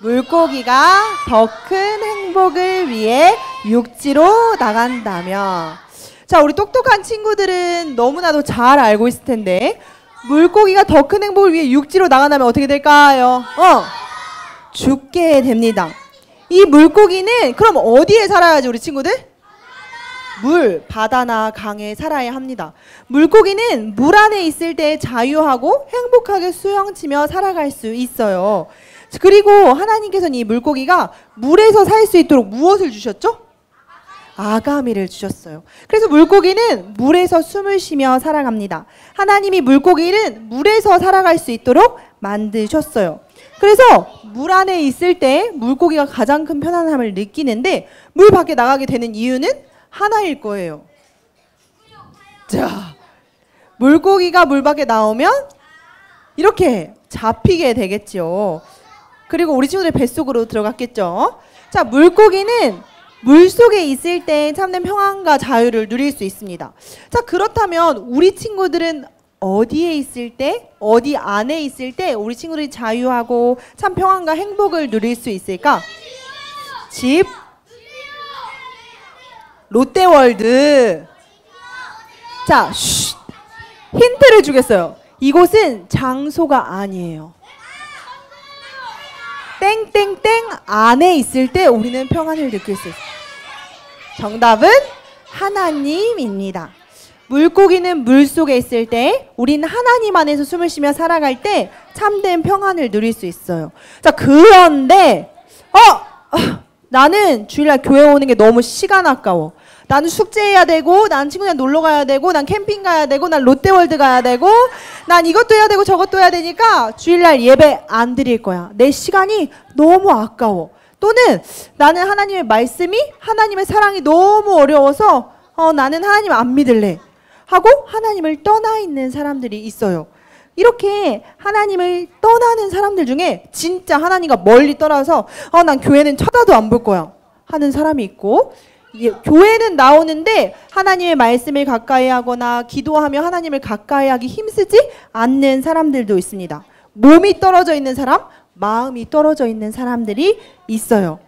물고기가 더 큰 행복을 위해 육지로 나간다면. 자, 우리 똑똑한 친구들은 너무나도 잘 알고 있을 텐데 물고기가 더 큰 행복을 위해 육지로 나간다면 어떻게 될까요? 죽게 됩니다. 이 물고기는 그럼 어디에 살아야지 우리 친구들? 물, 바다나 강에 살아야 합니다. 물고기는 물 안에 있을 때 자유하고 행복하게 수영치며 살아갈 수 있어요. 그리고 하나님께서는 이 물고기가 물에서 살 수 있도록 무엇을 주셨죠? 아가미를 주셨어요. 그래서 물고기는 물에서 숨을 쉬며 살아갑니다. 하나님이 물고기는 물에서 살아갈 수 있도록 만드셨어요. 그래서 물 안에 있을 때 물고기가 가장 큰 편안함을 느끼는데 물 밖에 나가게 되는 이유는 하나일 거예요. 자, 물고기가 물 밖에 나오면 이렇게 잡히게 되겠죠. 그리고 우리 친구들 뱃속으로 들어갔겠죠. 자, 물고기는 물속에 있을 때 참된 평안과 자유를 누릴 수 있습니다. 자, 그렇다면 우리 친구들은 어디에 있을 때, 어디 안에 있을 때 우리 친구들이 자유하고 참 평안과 행복을 누릴 수 있을까? 집, 롯데월드. 자, 힌트를 주겠어요. 이곳은 장소가 아니에요. 땡땡땡 안에 있을 때 우리는 평안을 느낄 수 있어요. 정답은 하나님입니다. 물고기는 물속에 있을 때 우리는 하나님 안에서 숨을 쉬며 살아갈 때 참된 평안을 누릴 수 있어요. 자, 그런데 나는 주일날 교회 오는 게 너무 시간 아까워. 나는 숙제해야 되고, 난 친구랑 놀러 가야 되고, 난 캠핑 가야 되고, 난 롯데월드 가야 되고, 난 이것도 해야 되고 저것도 해야 되니까 주일날 예배 안 드릴 거야. 내 시간이 너무 아까워. 또는 나는 하나님의 말씀이, 하나님의 사랑이 너무 어려워서 나는 하나님 안 믿을래 하고 하나님을 떠나 있는 사람들이 있어요. 이렇게 하나님을 떠나는 사람들 중에 진짜 하나님과 멀리 떠나서 난 교회는 쳐다도 안 볼 거야 하는 사람이 있고, 교회는 나오는데 하나님의 말씀을 가까이 하거나 기도하며 하나님을 가까이 하기 힘쓰지 않는 사람들도 있습니다. 몸이 떨어져 있는 사람, 마음이 떨어져 있는 사람들이 있어요.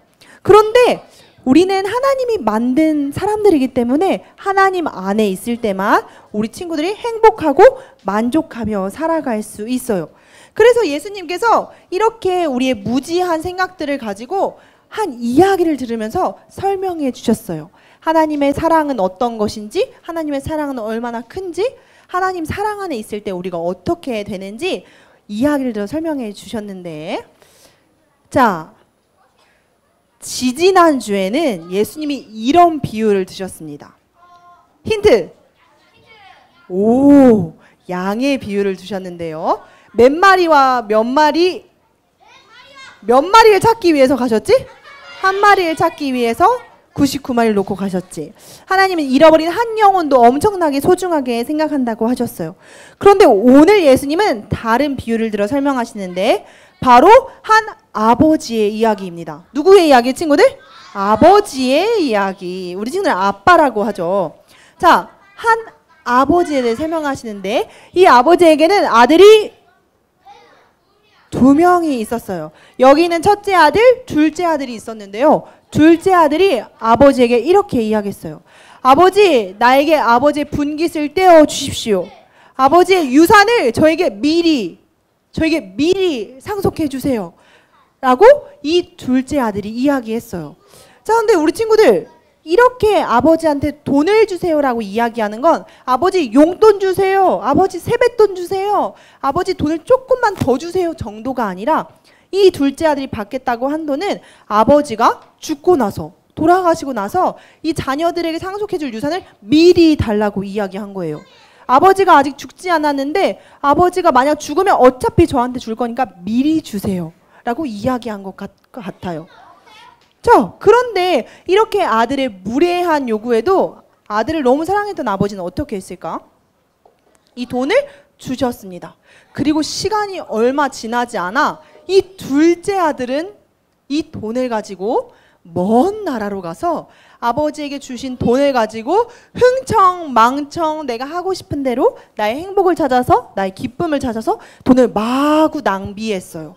그런데 우리는 하나님이 만든 사람들이기 때문에 하나님 안에 있을 때만 우리 친구들이 행복하고 만족하며 살아갈 수 있어요. 그래서 예수님께서 이렇게 우리의 무지한 생각들을 가지고 한 이야기를 들으면서 설명해 주셨어요. 하나님의 사랑은 어떤 것인지, 하나님의 사랑은 얼마나 큰지, 하나님 사랑 안에 있을 때 우리가 어떻게 되는지 이야기를 들어 설명해 주셨는데, 자, 지지난주에는 예수님이 이런 비유를 드셨습니다. 힌트! 양의 비유를 두셨는데요. 몇 마리와 몇 마리를 찾기 위해서 가셨지? 한 마리를 찾기 위해서 99마리를 놓고 가셨지. 하나님은 잃어버린 한 영혼도 엄청나게 소중하게 생각한다고 하셨어요. 그런데 오늘 예수님은 다른 비유를 들어 설명하시는데 바로 한 아버지의 이야기입니다. 누구의 이야기, 친구들? 아버지의 이야기. 우리 친구들 아빠라고 하죠. 자, 한 아버지에 대해 설명하시는데 이 아버지에게는 아들이 2명이 있었어요. 여기는 첫째 아들, 둘째 아들이 있었는데요. 둘째 아들이 아버지에게 이렇게 이야기했어요. 아버지, 나에게 아버지의 분깃을 떼어 주십시오. 아버지의 유산을 저에게 미리 상속해 주세요. 라고 이 둘째 아들이 이야기했어요. 자, 근데 우리 친구들 이렇게 아버지한테 돈을 주세요라고 이야기하는 건 아버지 용돈 주세요, 아버지 세뱃돈 주세요, 아버지 돈을 조금만 더 주세요 정도가 아니라 이 둘째 아들이 받겠다고 한 돈은 아버지가 죽고 나서, 돌아가시고 나서 이 자녀들에게 상속해줄 유산을 미리 달라고 이야기한 거예요. 아버지가 아직 죽지 않았는데 아버지가 만약 죽으면 어차피 저한테 줄 거니까 미리 주세요 라고 이야기한 것 같아요. 자, 그런데 이렇게 아들의 무례한 요구에도 아들을 너무 사랑했던 아버지는 어떻게 했을까? 이 돈을 주셨습니다. 그리고 시간이 얼마 지나지 않아 이 둘째 아들은 이 돈을 가지고 먼 나라로 가서 아버지에게 주신 돈을 가지고 흥청망청 내가 하고 싶은 대로 나의 행복을 찾아서, 나의 기쁨을 찾아서 돈을 마구 낭비했어요.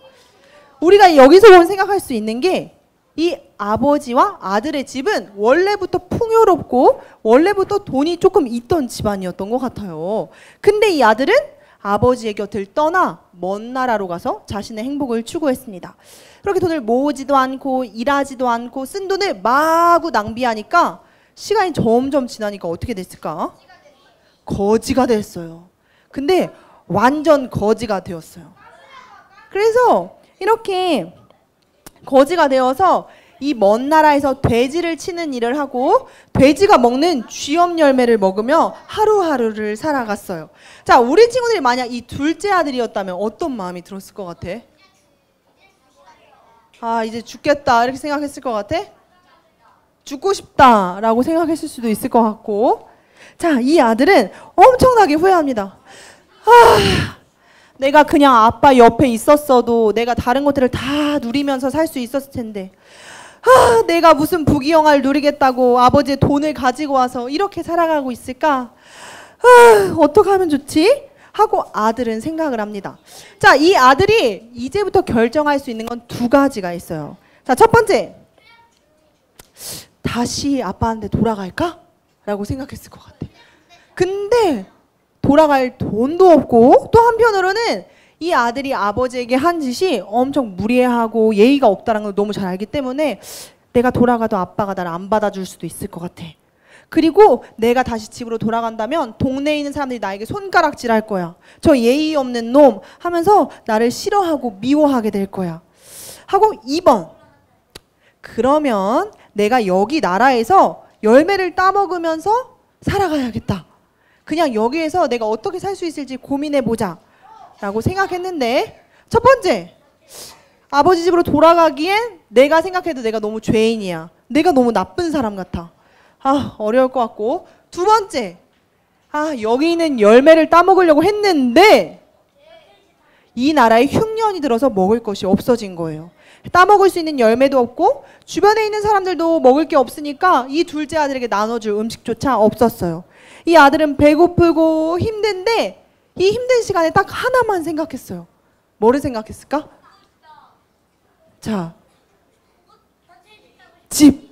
우리가 여기서 보면 생각할 수 있는 게 이 아버지와 아들의 집은 원래부터 풍요롭고 원래부터 돈이 조금 있던 집안이었던 것 같아요. 근데 이 아들은 아버지의 곁을 떠나 먼 나라로 가서 자신의 행복을 추구했습니다. 그렇게 돈을 모으지도 않고 일하지도 않고 쓴 돈을 마구 낭비하니까 시간이 점점 지나니까 어떻게 됐을까? 거지가 됐어요. 근데 완전 거지가 되었어요. 그래서 이렇게 거지가 되어서 이 먼 나라에서 돼지를 치는 일을 하고 돼지가 먹는 쥐염 열매를 먹으며 하루하루를 살아갔어요. 자, 우리 친구들이 만약 이 둘째 아들이었다면 어떤 마음이 들었을 것 같아? 아, 이제 죽겠다 이렇게 생각했을 것 같아? 죽고 싶다라고 생각했을 수도 있을 것 같고. 자, 이 아들은 엄청나게 후회합니다. 내가 그냥 아빠 옆에 있었어도 내가 다른 것들을 다 누리면서 살 수 있었을 텐데, 내가 무슨 부귀영화를 누리겠다고 아버지의 돈을 가지고 와서 이렇게 살아가고 있을까? 어떻게 하면 좋지? 하고 아들은 생각을 합니다. 자, 이 아들이 이제부터 결정할 수 있는 건 두 가지가 있어요. 자, 첫 번째, 다시 아빠한테 돌아갈까? 라고 생각했을 것 같아. 근데 돌아갈 돈도 없고, 또 한편으로는 이 아들이 아버지에게 한 짓이 엄청 무례하고 예의가 없다는 걸 너무 잘 알기 때문에 내가 돌아가도 아빠가 나를 안 받아줄 수도 있을 것 같아. 그리고 내가 다시 집으로 돌아간다면 동네에 있는 사람들이 나에게 손가락질 할 거야. 저 예의 없는 놈 하면서 나를 싫어하고 미워하게 될 거야. 하고 2번, 그러면 내가 여기 나라에서 열매를 따먹으면서 살아가야겠다. 그냥 여기에서 내가 어떻게 살 수 있을지 고민해보자 라고 생각했는데, 첫 번째, 아버지 집으로 돌아가기엔 내가 생각해도 내가 너무 죄인이야. 내가 너무 나쁜 사람 같아. 어려울 것 같고. 두 번째, 여기 있는 열매를 따먹으려고 했는데 이 나라에 흉년이 들어서 먹을 것이 없어진 거예요. 따먹을 수 있는 열매도 없고 주변에 있는 사람들도 먹을 게 없으니까 이 둘째 아들에게 나눠줄 음식조차 없었어요. 이 아들은 배고프고 힘든데 이 힘든 시간에 딱 하나만 생각했어요. 뭐를 생각했을까? 자, 집.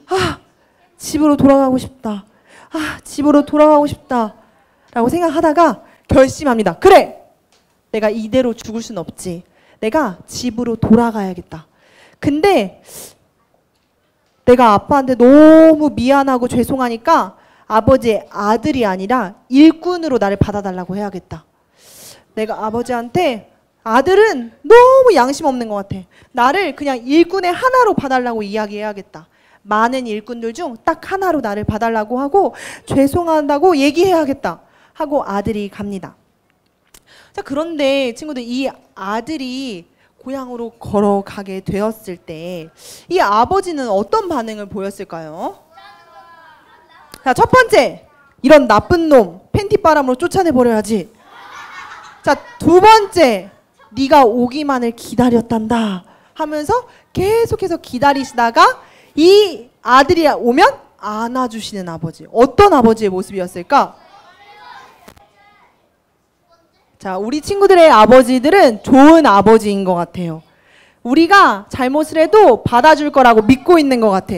집으로 돌아가고 싶다. 집으로 돌아가고 싶다 라고 생각하다가 결심합니다. 그래! 내가 이대로 죽을 순 없지. 내가 집으로 돌아가야겠다. 근데 내가 아빠한테 너무 미안하고 죄송하니까 아버지의 아들이 아니라 일꾼으로 나를 받아달라고 해야겠다. 내가 아버지한테 아들은 너무 양심 없는 것 같아. 나를 그냥 일꾼의 하나로 봐달라고 이야기해야겠다. 많은 일꾼들 중 딱 하나로 나를 봐달라고 하고 죄송하다고 얘기해야겠다 하고 아들이 갑니다. 자, 그런데 친구들, 이 아들이 고향으로 걸어가게 되었을 때 이 아버지는 어떤 반응을 보였을까요? 자, 첫 번째, 이런 나쁜 놈 팬티바람으로 쫓아내버려야지. 자, 두 번째, 네가 오기만을 기다렸단다 하면서 계속해서 기다리시다가 이 아들이 오면 안아주시는 아버지. 어떤 아버지의 모습이었을까? 자, 우리 친구들의 아버지들은 좋은 아버지인 것 같아요. 우리가 잘못을 해도 받아줄 거라고 믿고 있는 것 같아.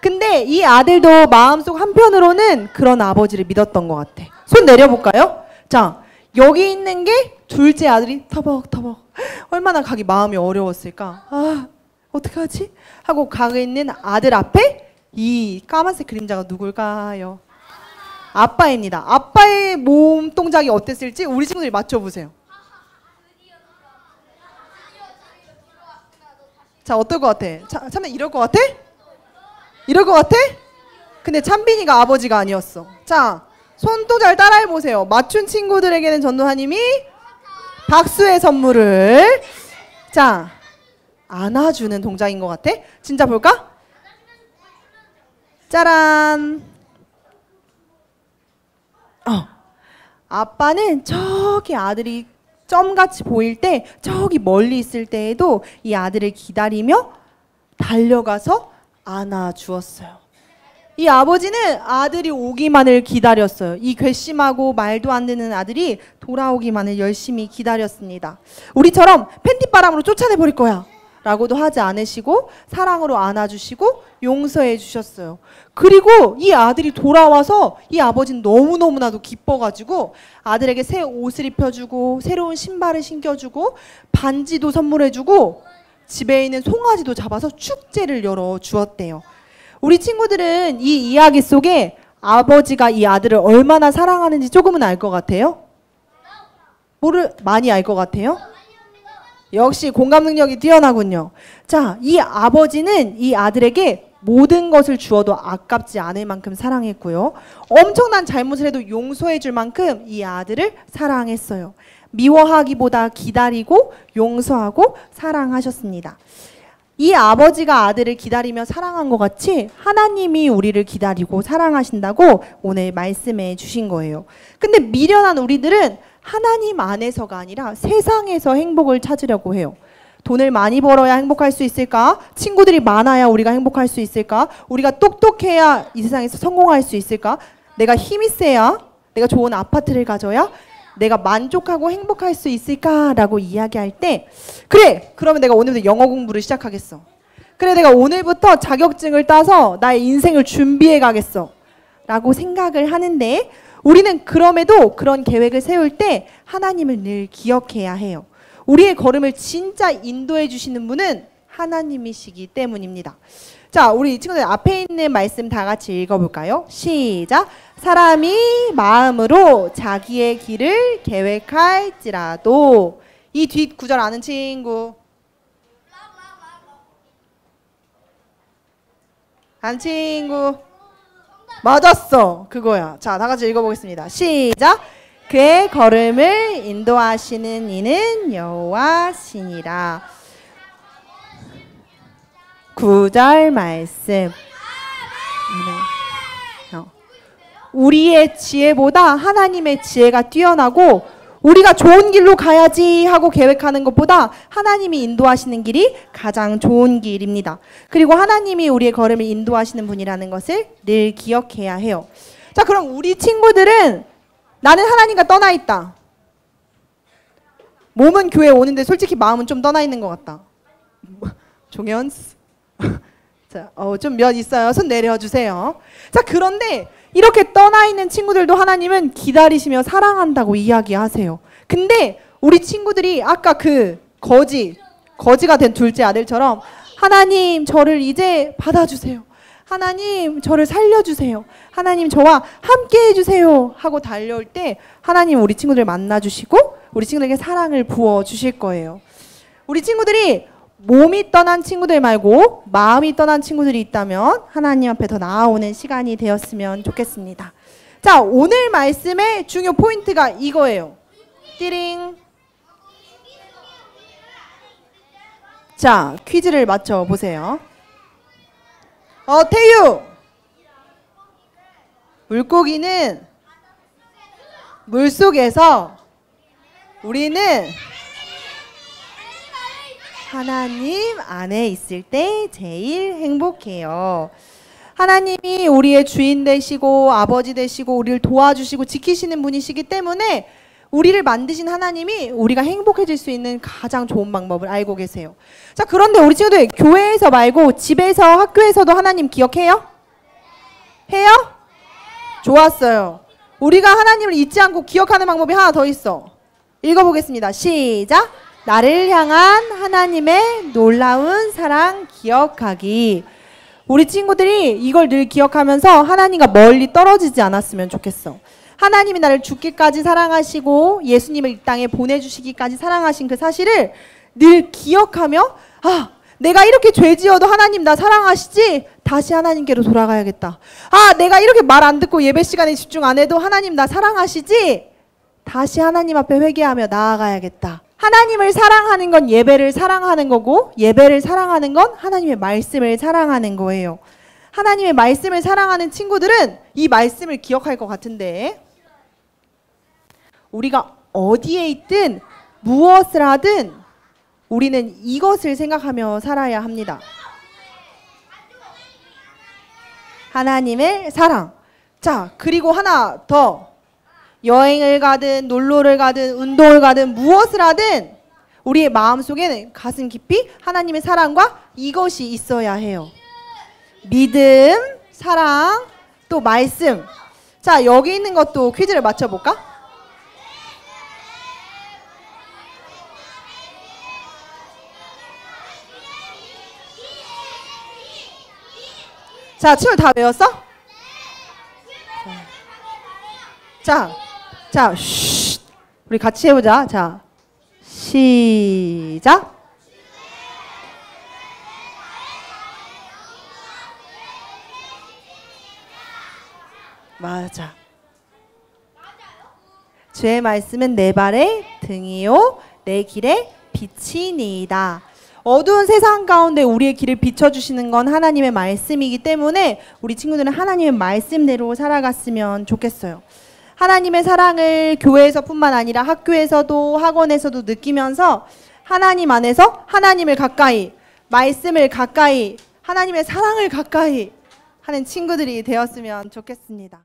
근데 이 아들도 마음속 한편으로는 그런 아버지를 믿었던 것 같아. 손 내려볼까요? 자, 여기 있는 게 둘째 아들이 터벅터벅 얼마나 가기 마음이 어려웠을까. 어떡하지? 하고 가고 있는 아들 앞에 이 까만색 그림자가 누굴까요? 아빠입니다. 아빠의 몸 동작이 어땠을지 우리 친구들이 맞춰보세요. 자, 어떨 것 같아? 참빈 이럴 것 같아? 이럴 것 같아? 근데 참빈이가 아버지가 아니었어. 자, 손동작을 따라해보세요. 맞춘 친구들에게는 전도사님이 박수의 선물을, 자, 안아주는 동작인 것 같아? 진짜 볼까? 짜란. 아빠는 저기 아들이 점같이 보일 때, 저기 멀리 있을 때에도 이 아들을 기다리며 달려가서 안아주었어요. 이 아버지는 아들이 오기만을 기다렸어요. 이 괘씸하고 말도 안 되는 아들이 돌아오기만을 열심히 기다렸습니다. 우리처럼 팬티바람으로 쫓아내버릴 거야 라고도 하지 않으시고 사랑으로 안아주시고 용서해 주셨어요. 그리고 이 아들이 돌아와서 이 아버지는 너무너무나도 기뻐가지고 아들에게 새 옷을 입혀주고 새로운 신발을 신겨주고 반지도 선물해주고 집에 있는 송아지도 잡아서 축제를 열어주었대요. 우리 친구들은 이 이야기 속에 아버지가 이 아들을 얼마나 사랑하는지 조금은 알 것 같아요? 많이 알 것 같아요? 역시 공감 능력이 뛰어나군요. 자, 이 아버지는 이 아들에게 모든 것을 주어도 아깝지 않을 만큼 사랑했고요. 엄청난 잘못을 해도 용서해 줄 만큼 이 아들을 사랑했어요. 미워하기보다 기다리고 용서하고 사랑하셨습니다. 이 아버지가 아들을 기다리며 사랑한 것 같이 하나님이 우리를 기다리고 사랑하신다고 오늘 말씀해 주신 거예요. 근데 미련한 우리들은 하나님 안에서가 아니라 세상에서 행복을 찾으려고 해요. 돈을 많이 벌어야 행복할 수 있을까? 친구들이 많아야 우리가 행복할 수 있을까? 우리가 똑똑해야 이 세상에서 성공할 수 있을까? 내가 힘이 세야? 내가 좋은 아파트를 가져야? 내가 만족하고 행복할 수 있을까라고 이야기할 때 그래! 그러면 내가 오늘부터 영어 공부를 시작하겠어. 그래, 내가 오늘부터 자격증을 따서 나의 인생을 준비해 가겠어 라고 생각을 하는데 우리는 그럼에도 그런 계획을 세울 때 하나님을 늘 기억해야 해요. 우리의 걸음을 진짜 인도해 주시는 분은 하나님이시기 때문입니다. 자, 우리 친구들 앞에 있는 말씀 다 같이 읽어볼까요? 시작! 사람이 마음으로 자기의 길을 계획할지라도. 이 뒷 구절 아는 친구? 아는 친구? 맞았어. 그거야. 자, 다 같이 읽어보겠습니다. 시작! 그의 걸음을 인도하시는 이는 여호와시니라. 9절 말씀. 우리의 지혜보다 하나님의 지혜가 뛰어나고 우리가 좋은 길로 가야지 하고 계획하는 것보다 하나님이 인도하시는 길이 가장 좋은 길입니다. 그리고 하나님이 우리의 걸음을 인도하시는 분이라는 것을 늘 기억해야 해요. 자, 그럼 우리 친구들은 나는 하나님과 떠나 있다. 몸은 교회 오는데 솔직히 마음은 좀 떠나 있는 것 같다. 종현? 자, 좀 몇 있어요. 손 내려주세요. 자, 그런데 이렇게 떠나 있는 친구들도 하나님은 기다리시며 사랑한다고 이야기하세요. 근데 우리 친구들이 아까 그 거지가 된 둘째 아들처럼 하나님 저를 이제 받아주세요. 하나님 저를 살려주세요. 하나님 저와 함께 해주세요 하고 달려올 때 하나님 우리 친구들 만나주시고 우리 친구들에게 사랑을 부어주실 거예요. 우리 친구들이 몸이 떠난 친구들 말고 마음이 떠난 친구들이 있다면 하나님 앞에 더 나아오는 시간이 되었으면 좋겠습니다. 자, 오늘 말씀의 중요 포인트가 이거예요. 띠링. 자, 퀴즈를 맞춰보세요. 태유! 물고기는 물속에서 우리는 하나님 안에 있을 때 제일 행복해요. 하나님이 우리의 주인 되시고 아버지 되시고 우리를 도와주시고 지키시는 분이시기 때문에 우리를 만드신 하나님이 우리가 행복해질 수 있는 가장 좋은 방법을 알고 계세요. 자, 그런데 우리 친구들 교회에서 말고 집에서 학교에서도 하나님 기억해요? 해요? 좋았어요. 우리가 하나님을 잊지 않고 기억하는 방법이 하나 더 있어. 읽어보겠습니다. 시작! 나를 향한 하나님의 놀라운 사랑 기억하기. 우리 친구들이 이걸 늘 기억하면서 하나님과 멀리 떨어지지 않았으면 좋겠어. 하나님이 나를 죽기까지 사랑하시고 예수님을 이 땅에 보내주시기까지 사랑하신 그 사실을 늘 기억하며 내가 이렇게 죄 지어도 하나님 나 사랑하시지? 다시 하나님께로 돌아가야겠다. 내가 이렇게 말 안 듣고 예배 시간에 집중 안 해도 하나님 나 사랑하시지? 다시 하나님 앞에 회개하며 나아가야겠다. 하나님을 사랑하는 건 예배를 사랑하는 거고 예배를 사랑하는 건 하나님의 말씀을 사랑하는 거예요. 하나님의 말씀을 사랑하는 친구들은 이 말씀을 기억할 것 같은데 우리가 어디에 있든 무엇을 하든 우리는 이것을 생각하며 살아야 합니다. 하나님의 사랑. 자, 그리고 하나 더. 여행을 가든 놀러를 가든 운동을 가든 무엇을 하든 우리의 마음속에는 가슴 깊이 하나님의 사랑과 이것이 있어야 해요. 믿음, 사랑, 또 말씀. 자, 여기 있는 것도 퀴즈를 맞춰볼까? 자, 친구 다 외웠어? 자, 쉬. 우리 같이 해보자. 자, 시작. 맞아. 주의 말씀은 내 발의 등이요 내 길의 빛이니이다. 어두운 세상 가운데 우리의 길을 비춰주시는 건 하나님의 말씀이기 때문에 우리 친구들은 하나님의 말씀대로 살아갔으면 좋겠어요. 하나님의 사랑을 교회에서뿐만 아니라 학교에서도 학원에서도 느끼면서 하나님 안에서 하나님을 가까이, 말씀을 가까이, 하나님의 사랑을 가까이 하는 친구들이 되었으면 좋겠습니다.